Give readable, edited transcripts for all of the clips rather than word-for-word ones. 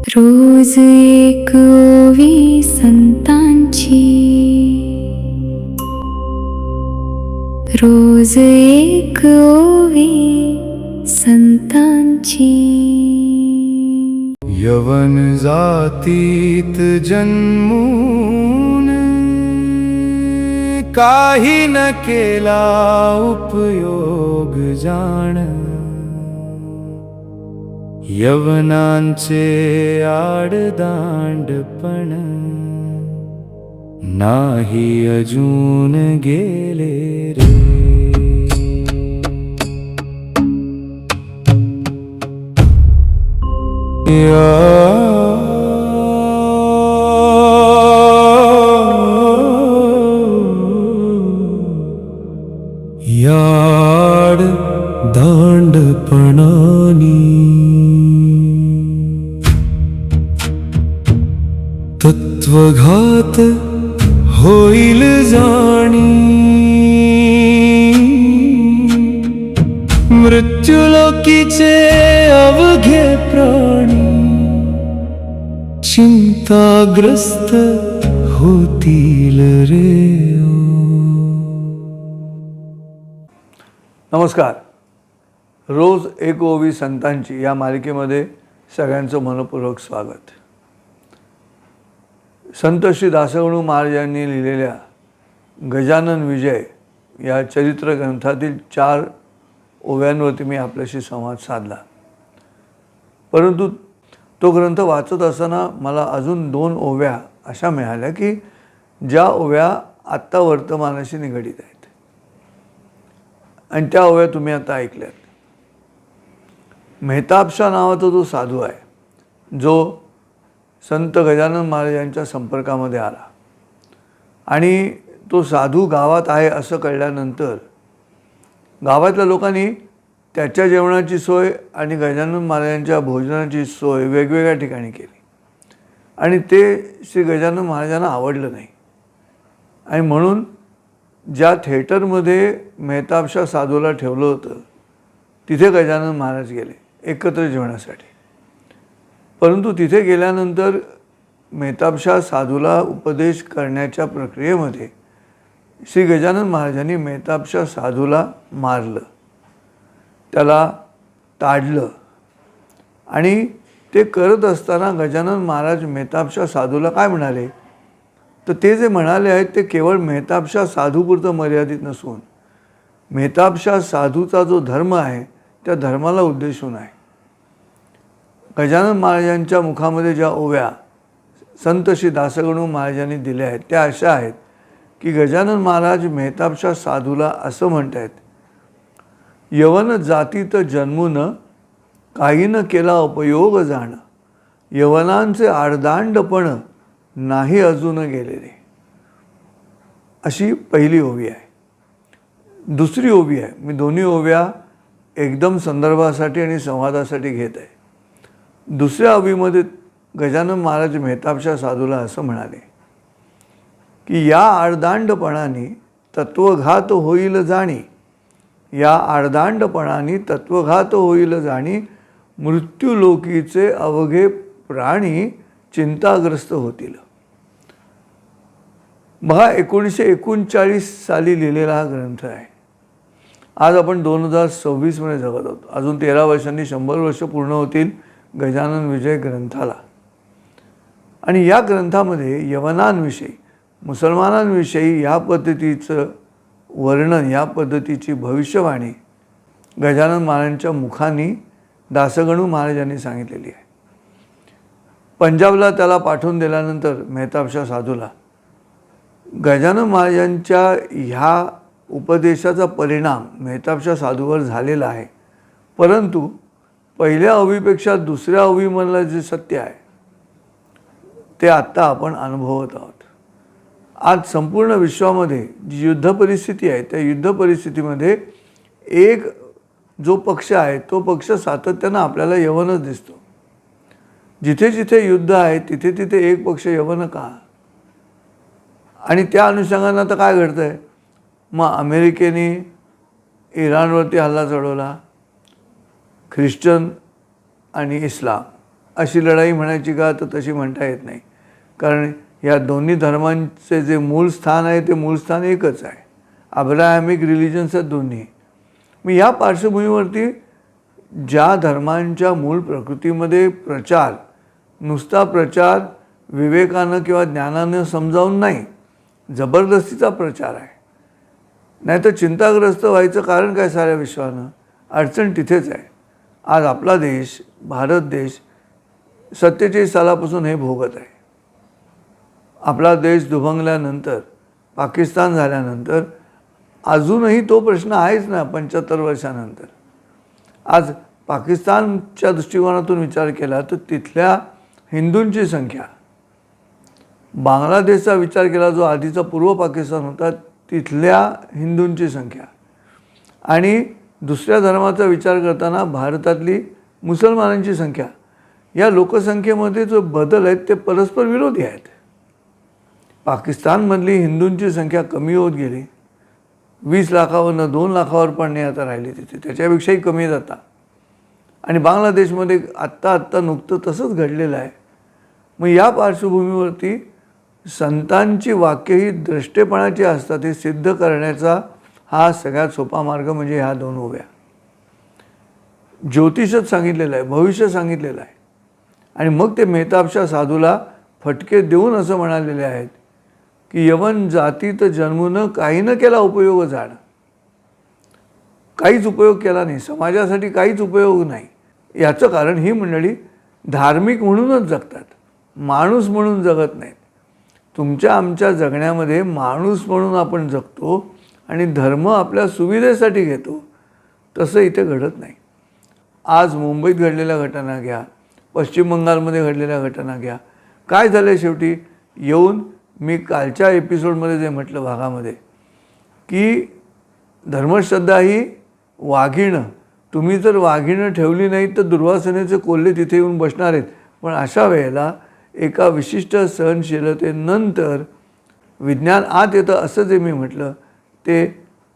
रोज एक ओवी संतांची, रोज एक ओवी संतांची. यवन जातीत जन्मून काही न केला उपयोग जाण, यवनांचे आडदांडपण नाही अजून गेले रे. याड दांडपणानी तत्वघात होईल जाणी, मृत्युलोकीचे अवघे प्राणी चिंताग्रस्त होतील रे. नमस्कार. रोज एक ओवी संतांची या मालिकेमध्ये सगळ्यांचं मनपूर्वक स्वागत. संत श्री दासगणू महाराज यांनी लिहिलेल्या गजानन विजय या चरित्र ग्रंथातील 4 ओव्यांवरती मी आपल्याशी संवाद साधला. परंतु तो ग्रंथ वाचत असताना मला अजून 2 ओव्या अशा मिळाल्या की ज्या ओव्या आत्ता वर्तमानाशी निगडीत आहेत आणि त्या ओव्या तुम्ही आता ऐकल्यात. मेहताबशा नावाचा जो साधू आहे, जो संत गजानन महाराज यांच्या संपर्कामध्ये आला आणि तो साधू गावात आहे असं कळल्यानंतर गावातल्या लोकांनी त्याच्या जेवणाची सोय आणि गजानन महाराजांच्या भोजनाची सोय वेगवेगळ्या ठिकाणी केली आणि ते श्री गजानन महाराजांना आवडलं नाही. आणि म्हणून ज्या थिएटरमध्ये मेहताबशा साधूला ठेवलं होतं तिथे गजानन महाराज गेले एकत्र जेवणासाठी. परंतु तिथे गेल्यानंतर मेहताबशा साधूला उपदेश करण्याच्या प्रक्रियेमध्ये श्री गजानन महाराजांनी मेहताबशा साधूला मारलं, त्याला ताडलं. आणि ते करत असताना गजानन महाराज मेहताबशा साधूला काय म्हणाले, तर ते जे म्हणाले आहेत ते केवळ मेहताबशा साधूपुरतं मर्यादित नसून मेहताबशा साधूचा जो धर्म आहे त्या धर्माला उद्देशून आहे. गजानन महाराजांच्या मुखामध्ये ज्या ओव्या संत श्री दासगणू महाराजांनी दिल्या आहेत त्या अशा आहेत की गजानन महाराज मेहताबशा साधूला असं म्हणत आहेत, यवन जातीत जन्मून काही न केला उपयोग जाण, यवनांचे आडदांडपण नाही अजून गेलेले. अशी पहिली ओवी आहे. दुसरी ओवी आहे, मी दोन्ही ओव्या एकदम संदर्भासाठी आणि संवादासाठी घेत आहे. दुसऱ्या ओवीमध्ये गजानन महाराज मेहताबशा साधूला असं म्हणाले की या आडदांडपणाने तत्वघात होईल जाणी, या आडदांडपणाने तत्वघात होईल जाणी, मृत्यूलोकीचे अवघे प्राणी चिंताग्रस्त होतील. बघा, 1939 साली लिहिलेला हा ग्रंथ आहे. आज आपण 2026मध्ये जगत आहोत. अजून 13 वर्षांनी 100 वर्ष पूर्ण होतील गजानन विजय ग्रंथाला. आणि या ग्रंथामध्ये यवनांविषयी, मुसलमानांविषयी या पद्धतीचं वर्णन, या पद्धतीची भविष्यवाणी गजानन महाराजांच्या मुखाने दासगणू महाराजांनी सांगितलेली आहे. पंजाबला त्याला पाठवून दिल्यानंतर मेहताबशा साधूला गजानन महाराजांच्या ह्या उपदेशाचा परिणाम मेहताबशा साधूवर झालेला आहे. परंतु पहिल्या ओवीपेक्षा दुसऱ्या ओवीमधलं जे सत्य आहे ते आत्ता आपण अनुभवत आहोत. आज संपूर्ण विश्वामध्ये जी युद्ध परिस्थिती आहे त्या युद्ध परिस्थितीमध्ये एक जो पक्ष आहे तो पक्ष सातत्यानं आपल्याला यवनच दिसतो. जिथे जिथे युद्ध आहे तिथे तिथे एक पक्ष यवन का? आणि त्या अनुषंगानं आता काय घडतं आहे, मग अमेरिकेने इराणवरती हल्ला चढवला, ख्रिश्चन आणि इस्लाम अशी लढाई म्हणायची का, तर तशी म्हणता येत नाही. कारण या दोन्ही धर्मांचे जे मूळ स्थान आहे ते मूळ स्थान एकच आहे. अब्राहॅमिक रिलिजन्स आहेत दोन्ही. मग या पार्श्वभूमीवरती ज्या धर्मांच्या मूळ प्रकृतीमध्ये प्रचार, नुसता प्रचार विवेकानं किंवा ज्ञानानं समजावून नाही, जबरदस्तीचा प्रचार आहे. नाही तर चिंताग्रस्त व्हायचं कारण काय साऱ्या विश्वानं? अडचण तिथेच आहे. आज आपला देश, भारत देश 47 सालापासून हे भोगत आहे. आपला देश दुभंगल्यानंतर, पाकिस्तान झाल्यानंतर अजूनही तो प्रश्न आहेच ना 75 वर्षानंतर. आज पाकिस्तानच्या दृष्टिकोनातून विचार केला तर तिथल्या हिंदूंची संख्या, बांगलादेशचा विचार केला जो आधीचा पूर्व पाकिस्तान होता तिथल्या हिंदूंची संख्या, आणि दुसऱ्या धर्माचा विचार करताना भारतातली मुसलमानांची संख्या, या लोकसंख्येमध्ये जो बदल आहेत ते परस्पर विरोधी आहेत. पाकिस्तानमधली हिंदूंची संख्या कमी होत गेली, 20 लाखावरनं 2 लाखावर पण नाही आता राहिली तिथे, त्याच्यापेक्षाही कमी जाता. आणि बांगलादेशमध्ये आत्ता नुकतं तसंच घडलेलं आहे. मग या पार्श्वभूमीवरती संतांची वाक्य ही द्रष्टेपणाची असतात, हे सिद्ध करण्याचा हा सगळ्यात सोपा मार्ग म्हणजे ह्या 2 ओव्या. ज्योतिषच सांगितलेलं आहे, भविष्य सांगितलेलं आहे. आणि मग ते मेहताबशा साधूला फटके देऊन असं म्हणालेले आहेत की यवन जातीत जन्मून काही न केला उपयोग झाड. काहीच उपयोग केला नाही, समाजासाठी काहीच उपयोग नाही. याचं कारण ही मंडळी धार्मिक म्हणूनच जगतात, माणूस म्हणून जगत नाहीत. तुमच्या आमच्या जगण्यामध्ये माणूस म्हणून आपण जगतो आणि धर्म आपल्या सुविधेसाठी घेतो, तसं इथे घडत नाही. आज मुंबईत घडलेल्या घटना घ्या, पश्चिम बंगालमध्ये घडलेल्या घटना घ्या, काय झालं शेवटी? येऊन मी कालच्या एपिसोडमध्ये जे म्हटलं भागामध्ये की धर्मश्रद्धा ही वाघिणं, तुम्ही जर वाघिणं ठेवली नाही तर दुर्वासनेचे कोल्हे तिथे येऊन बसणार आहेत. पण अशा वेळेला एका विशिष्ट सहनशीलतेनंतर विज्ञान आत येतं, असं जे मी म्हटलं ते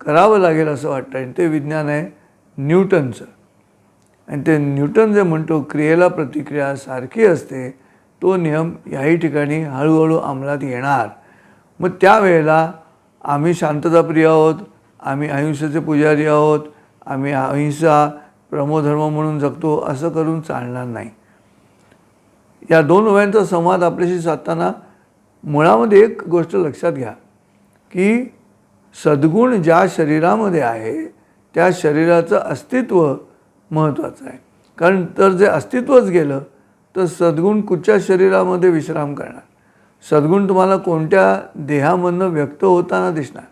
करावं लागेल असं वाटतं. आणि ते विज्ञान आहे न्यूटनचं. आणि ते न्यूटन जे म्हणतो क्रियेला प्रतिक्रिया सारखी असते, तो नियम याही ठिकाणी हळूहळू अंमलात येणार. मग त्यावेळेला आम्ही शांतताप्रिय आहोत, आम्ही अहिंसेचे पुजारी आहोत, आम्ही अहिंसा प्रमोधर्म म्हणून जगतो असं करून चालणार नाही. या 2 ओव्यांचा संवाद आपल्याशी साधताना मुळामध्ये एक गोष्ट लक्षात घ्या की सद्गुण ज्या शरीरामध्ये आहे त्या शरीराचं अस्तित्व महत्त्वाचं आहे. कारण तर जे अस्तित्वच गेलं तर सद्गुण कुठच्या शरीरामध्ये विश्राम करणार? सद्गुण तुम्हाला कोणत्या देहामधनं व्यक्त होताना दिसणार?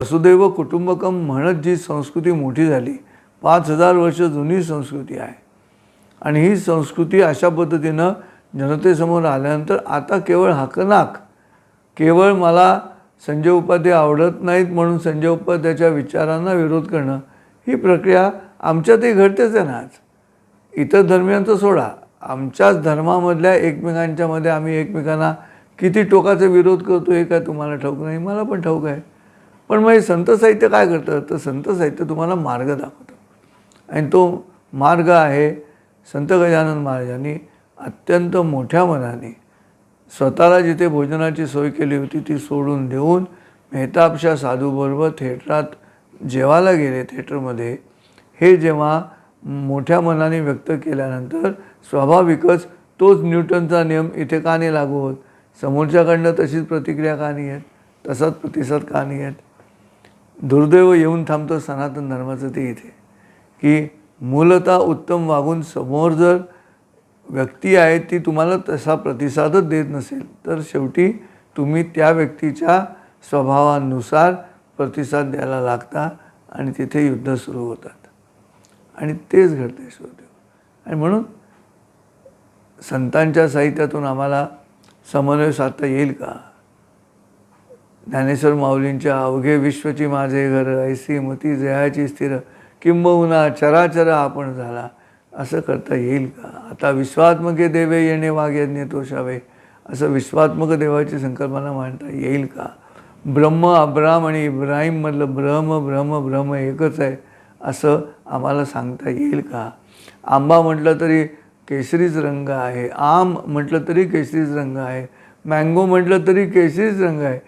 वसुदैव कुटुंबकम म्हणत जी संस्कृती मोठी झाली, 5000 वर्ष जुनी संस्कृती आहे. आणि ही संस्कृती अशा पद्धतीनं जनतेसमोर आल्यानंतर आता केवळ हाकनाक, केवळ मला संजय उपाध्याय आवडत नाहीत म्हणून संजय उपाध्यायाच्या विचारांना विरोध करणं, ही प्रक्रिया आमच्यातही घडतेच आहे ना. आज इतर धर्मियांचं सोडा, आमच्याच धर्मामधल्या एकमेकांच्यामध्ये आम्ही एकमेकांना किती टोकाचा विरोध करतो हे काय तुम्हाला ठाऊक नाही, मला पण ठाऊक आहे. पण मग हे संत साहित्य काय करतं? तर संत साहित्य तुम्हाला मार्ग दाखवतं. आणि तो मार्ग आहे संत गजानन महाराजांनी अत्यंत मोठ्या मनाने स्वतःला जिथे भोजनाची सोय केली होती ती सोडून देऊन मेहताबशा साधूबरोबर थिएटरात जेवायला गेले. थिएटरमध्ये हे जेव्हा मोठ्या मनाने व्यक्त केल्यानंतर स्वाभाविकच तोच न्यूटनचा नियम इथे का नाही लागू होत? समोरच्याकडनं तशीच प्रतिक्रिया का नाही आहेत? तसाच प्रतिसाद का नाही आहेत? दुर्दैव येऊन थांबतं सनातन धर्माचं ते इथे की मूलतः उत्तम वागून समोर जर व्यक्ती आहे ती तुम्हाला तसा प्रतिसादच देत नसेल तर शेवटी तुम्ही त्या व्यक्तीच्या स्वभावानुसार प्रतिसाद द्यायला लागता आणि तिथे युद्ध सुरू होतात. आणि तेच घडते श्रोते. आणि म्हणून संतांच्या साहित्यातून आम्हाला समन्वय साधता येईल का? ज्ञानेश्वर माऊलींच्या अवघे विश्वची माझे घर, ऐसी मती जयाची स्थिर, किंबहुना चराचर आपण झाला, असं करता येईल का? आता विश्वात्मके देवे येणे वाग्यज्ञ तोषावे, असं विश्वात्मक देवाची संकल्पना मांडता येईल का? ब्रह्म अब्राम आणि इब्राहीममधलं ब्रह्म एकच आहे असं आम्हाला सांगता येईल का? आंबा म्हटलं तरी केशरीच रंग आहे, आम म्हटलं तरी केशरीच रंग आहे, मँगो म्हटलं तरी केशरीच रंग आहे.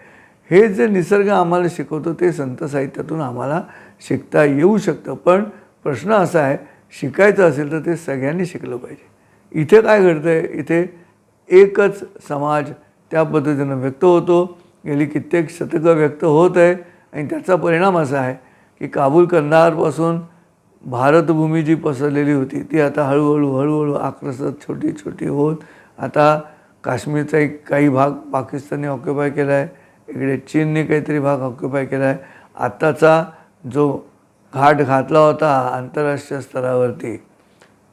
हे जे निसर्ग आम्हाला शिकवतो ते संत साहित्यातून आम्हाला शिकता येऊ शकतं. पण प्रश्न असा आहे, शिकायचं असेल तर ते सगळ्यांनी शिकलं पाहिजे. इथे काय घडतं आहे, इथे एकच समाज त्या पद्धतीनं व्यक्त होतो, गेली कित्येक शतकं व्यक्त होत आहे. आणि त्याचा परिणाम असा आहे की काबूल कंदाहारपासून भारतभूमी जी पसरलेली होती ती आता हळूहळू आक्रसत छोटी छोटी होत आता काश्मीरचा एक काही भाग पाकिस्तानने ऑक्युपाय केला आहे, इकडे चीनने काहीतरी भाग ऑक्युपाय केला आहे. आत्ताचा जो घाट घातला होता आंतरराष्ट्रीय स्तरावरती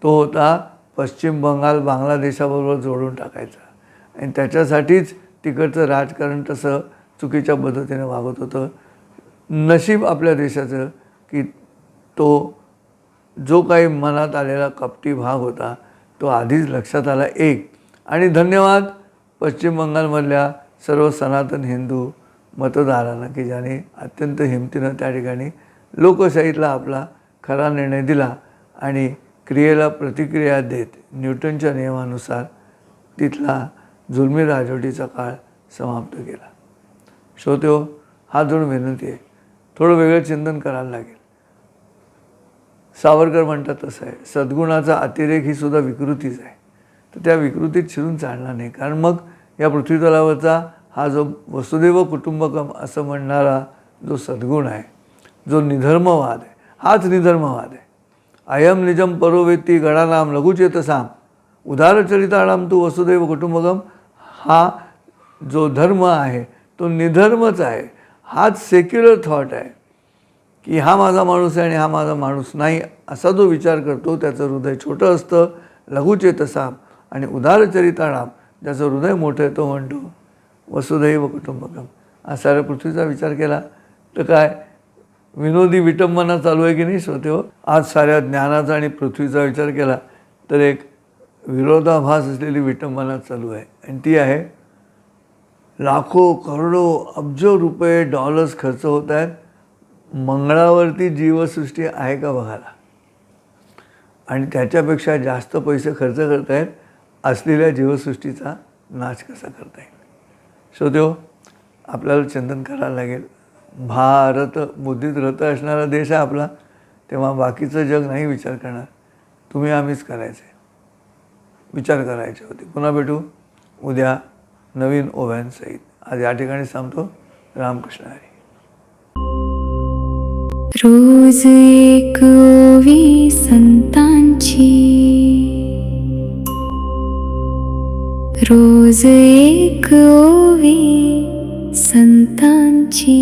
तो होता पश्चिम बंगाल बांगलादेशाबरोबर जोडून टाकायचा. आणि त्याच्यासाठीच तिकडचं राजकारण तसं चुकीच्या पद्धतीने वागत होतं. नशीब आपल्या देशाचं की तो जो काही मनात आलेला कपटी भाग होता तो आधीच लक्षात आला. एक आणि धन्यवाद पश्चिम बंगालमधल्या सर्व सनातन हिंदू मतदारांना की ज्याने अत्यंत हिमतीनं त्या ठिकाणी लोकशाहीतला आपला खरा निर्णय दिला आणि क्रियेला प्रतिक्रिया देत न्यूटनच्या नियमानुसार तिथला जुलमी राजवटीचा काळ समाप्त केला. श्रोत्यो, हा जोड विनंती आहे, थोडं वेगळं चिंतन करायला लागेल. सावरकर म्हणतात तसं आहे, सद्गुणाचा अतिरेक ही सुद्धा विकृतीच आहे. तर त्या विकृतीत शिरून चालणार नाही. कारण मग या पृथ्वीतलावरचा हा जो वसुदैव कुटुंबकम असं म्हणणारा जो सद्गुण आहे, जो निधर्मवाद आहे, हाच निधर्मवाद आहे. अयम निजम परोवेत्ती गणानाम लघुचेतसाम उदारचरिताणाम तू वसुदैव कुटुंबकम, हा जो धर्म आहे तो निधर्मच आहे. हाच सेक्युलर थॉट आहे की हा माझा माणूस आहे आणि हा माझा माणूस नाही असा जो विचार करतो त्याचं हृदय छोटं असतं. लघुचेतसाम आणि उदारचरिताणाम ज्याचं हृदय मोठं आहे तो म्हणतो वसुदैव कुटुंबकम. हा साऱ्या पृथ्वीचा विचार केला तर काय विनोदी विटंबना चालू आहे की नाही श्रोतेहो? आज साऱ्या ज्ञानाचा आणि पृथ्वीचा विचार केला तर एक विरोधाभास असलेली विटंबना चालू आहे. आणि ती आहे लाखो करोडो अब्ज रुपये डॉलर्स खर्च होत आहेत मंगळावरती जीवसृष्टी आहे का बघायला, आणि त्याच्यापेक्षा जास्त पैसे खर्च करत आहेत असलेल्या जीवसृष्टीचा नाश कसा करता येईल. श्रोत्यो, आपल्याला चिंतन करायला लागेल. भारत बुद्धीत रत असणारा देश आहे आपला, तेव्हा बाकीचं जग नाही विचार करणार, तुम्ही आम्हीच करायचे, विचार करायचे होते. पुन्हा भेटू उद्या नवीन ओव्यांसहित. आज या ठिकाणी थांबतो. रामकृष्ण हरी. रोज एक ओवी संतांची, रोज एक ओवी संतांची.